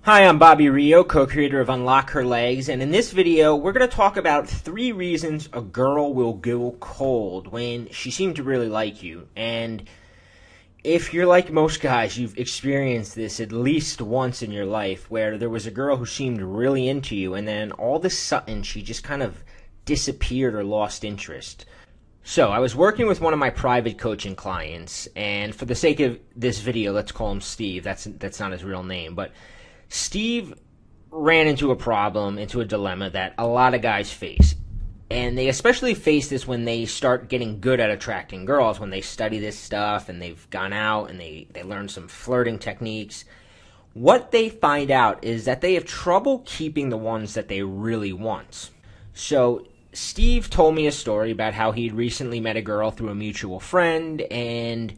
Hi, I'm Bobby Rio, co-creator of Unlock Her Legs, and in this video, we're going to talk about 3 reasons a girl will go cold when she seemed to really like you. And if you're like most guys, you've experienced this at least once in your life, where there was a girl who seemed really into you, and then all of a sudden, she just kind of disappeared or lost interest. So, I was working with one of my private coaching clients, and for the sake of this video, let's call him Steve. That's not his real name, but Steve ran into a problem, into a dilemma that a lot of guys face. And they especially face this when they start getting good at attracting girls, when they study this stuff and they've gone out and they learn some flirting techniques. What they find out is that they have trouble keeping the ones that they really want. So Steve told me a story about how he'd recently met a girl through a mutual friend, and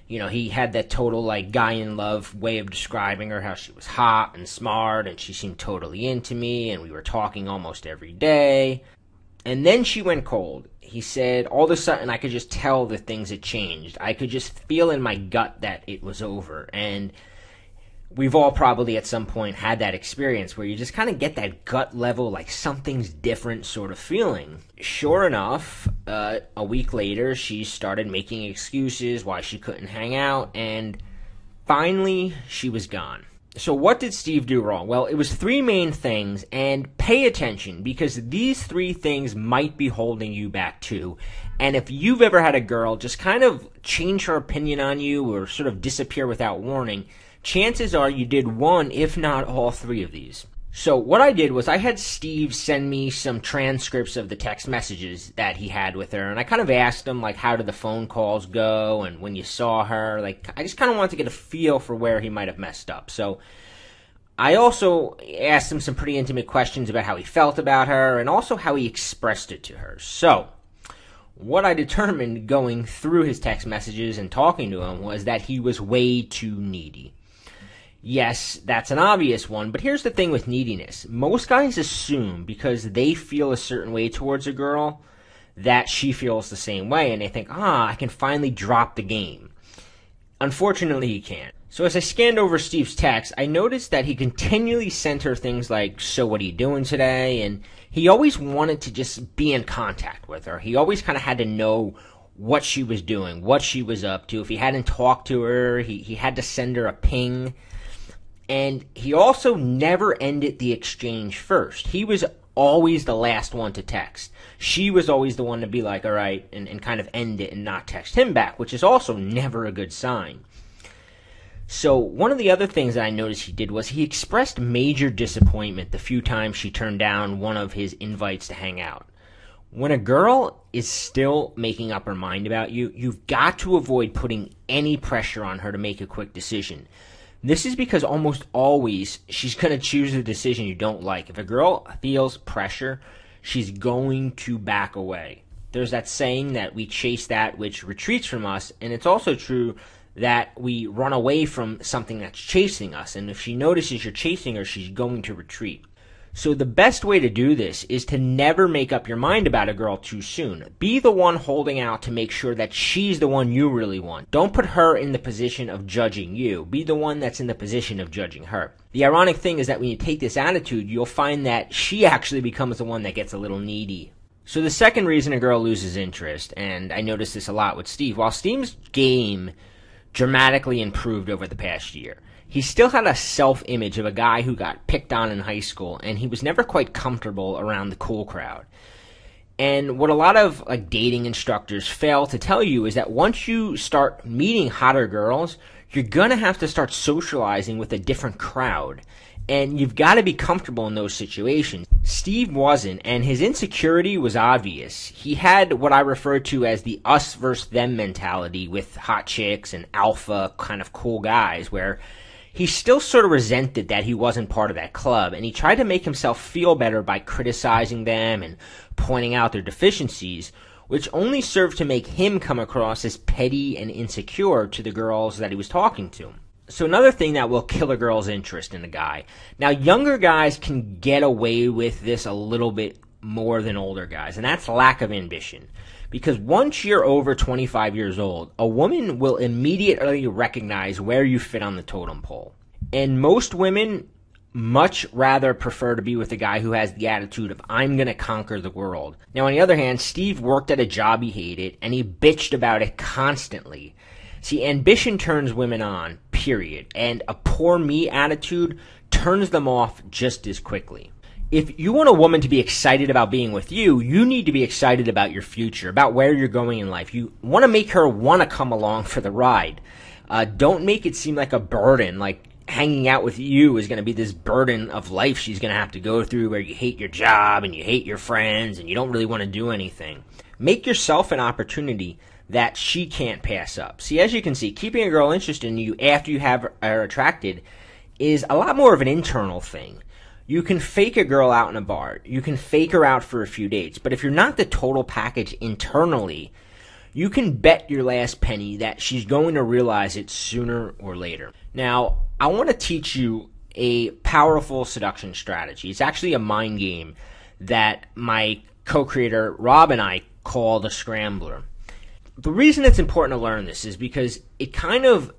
he had that total, guy in love way of describing her, how she was hot and smart, and she seemed totally into me, and we were talking almost every day. And then she went cold. He said, all of a sudden, I could just tell that things had changed. I could just feel in my gut that it was over. And we've all probably at some point had that experience where you just kind of get that gut level, like something's different sort of feeling. Sure enough, a week later, she started making excuses why she couldn't hang out, and finally, she was gone. So what did Steve do wrong? Well, it was 3 main things, and pay attention, because these 3 things might be holding you back too. And if you've ever had a girl just kind of change her opinion on you or sort of disappear without warning, chances are you did one, if not all 3 of these. So what I did was I had Steve send me some transcripts of the text messages that he had with her, and I kind of asked him, how did the phone calls go, and when you saw her, I just kind of wanted to get a feel for where he might have messed up. So I also asked him some pretty intimate questions about how he felt about her, and also how he expressed it to her. So what I determined going through his text messages and talking to him was that he was way too needy. Yes, that's an obvious one, but here's the thing with neediness. Most guys assume because they feel a certain way towards a girl that she feels the same way, and they think, I can finally drop the game. Unfortunately, he can't. So as I scanned over Steve's text, I noticed that he continually sent her things like, so what are you doing today? And he always wanted to just be in contact with her. He always kind of had to know what she was doing, what she was up to. If he hadn't talked to her, he had to send her a ping. And he also never ended the exchange first. He was always the last one to text. She was always the one to be like, all right, and kind of end it and not text him back, which is also never a good sign. So one of the other things that I noticed he did was he expressed major disappointment the few times she turned down one of his invites to hang out. When a girl is still making up her mind about you, you've got to avoid putting any pressure on her to make a quick decision. This is because almost always she's going to choose a decision you don't like. If a girl feels pressure, she's going to back away. There's that saying that we chase that which retreats from us, and it's also true that we run away from something that's chasing us. And if she notices you're chasing her, she's going to retreat. So the best way to do this is to never make up your mind about a girl too soon. Be the one holding out to make sure that she's the one you really want. Don't put her in the position of judging you. Be the one that's in the position of judging her. The ironic thing is that when you take this attitude, you'll find that she actually becomes the one that gets a little needy. So the second reason a girl loses interest, and I noticed this a lot with Steve, while Steve's game dramatically improved over the past year, he still had a self-image of a guy who got picked on in high school, and he was never quite comfortable around the cool crowd. And what a lot of dating instructors fail to tell you is that once you start meeting hotter girls, you're going to have to start socializing with a different crowd. And you've got to be comfortable in those situations. Steve wasn't, and his insecurity was obvious. He had what I refer to as the us versus them mentality with hot chicks and alpha kind of cool guys, where he still sort of resented that he wasn't part of that club, and he tried to make himself feel better by criticizing them and pointing out their deficiencies, which only served to make him come across as petty and insecure to the girls that he was talking to. So another thing that will kill a girl's interest in a guy. Now, younger guys can get away with this a little bit more than older guys, and that's lack of ambition. Because once you're over 25 years old, a woman will immediately recognize where you fit on the totem pole. And most women much rather prefer to be with a guy who has the attitude of, I'm going to conquer the world. Now, on the other hand, Steve worked at a job he hated, and he bitched about it constantly. See, ambition turns women on, period, and a poor me attitude turns them off just as quickly. If you want a woman to be excited about being with you, you need to be excited about your future, about where you're going in life. You want to make her want to come along for the ride. Don't make it seem like a burden, like hanging out with you is going to be this burden of life she's going to have to go through, where you hate your job and you hate your friends and you don't really want to do anything. Make yourself an opportunity that she can't pass up. See, as you can see, keeping a girl interested in you after you have her attracted is a lot more of an internal thing. You can fake a girl out in a bar. You can fake her out for a few dates. But if you're not the total package internally, you can bet your last penny that she's going to realize it sooner or later. Now, I want to teach you a powerful seduction strategy. It's actually a mind game that my co-creator Rob and I call the Scrambler. The reason it's important to learn this is because it kind of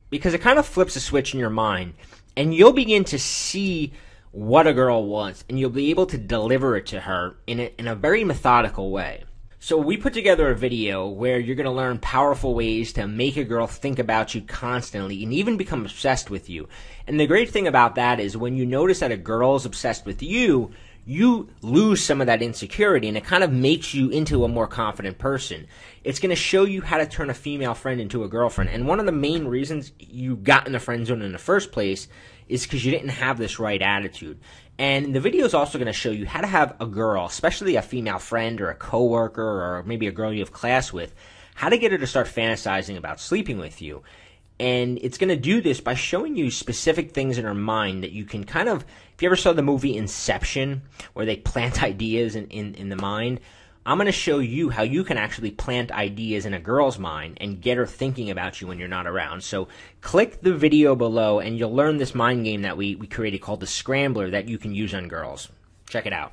flips a switch in your mind, and you'll begin to see what a girl wants, and you'll be able to deliver it to her in a very methodical way. So we put together a video where you're going to learn powerful ways to make a girl think about you constantly and even become obsessed with you. And the great thing about that is when you notice that a girl is obsessed with you, you lose some of that insecurity, and it kind of makes you into a more confident person. It's going to show you how to turn a female friend into a girlfriend. And one of the main reasons you got in the friend zone in the first place is because you didn't have this right attitude. And the video is also going to show you how to have a girl, especially a female friend or a coworker or maybe a girl you have class with, how to get her to start fantasizing about sleeping with you. And it's going to do this by showing you specific things in her mind that you can kind of, if you ever saw the movie Inception, where they plant ideas in the mind, I'm going to show you how you can actually plant ideas in a girl's mind and get her thinking about you when you're not around. So click the video below and you'll learn this mind game that we created called the Scrambler that you can use on girls. Check it out.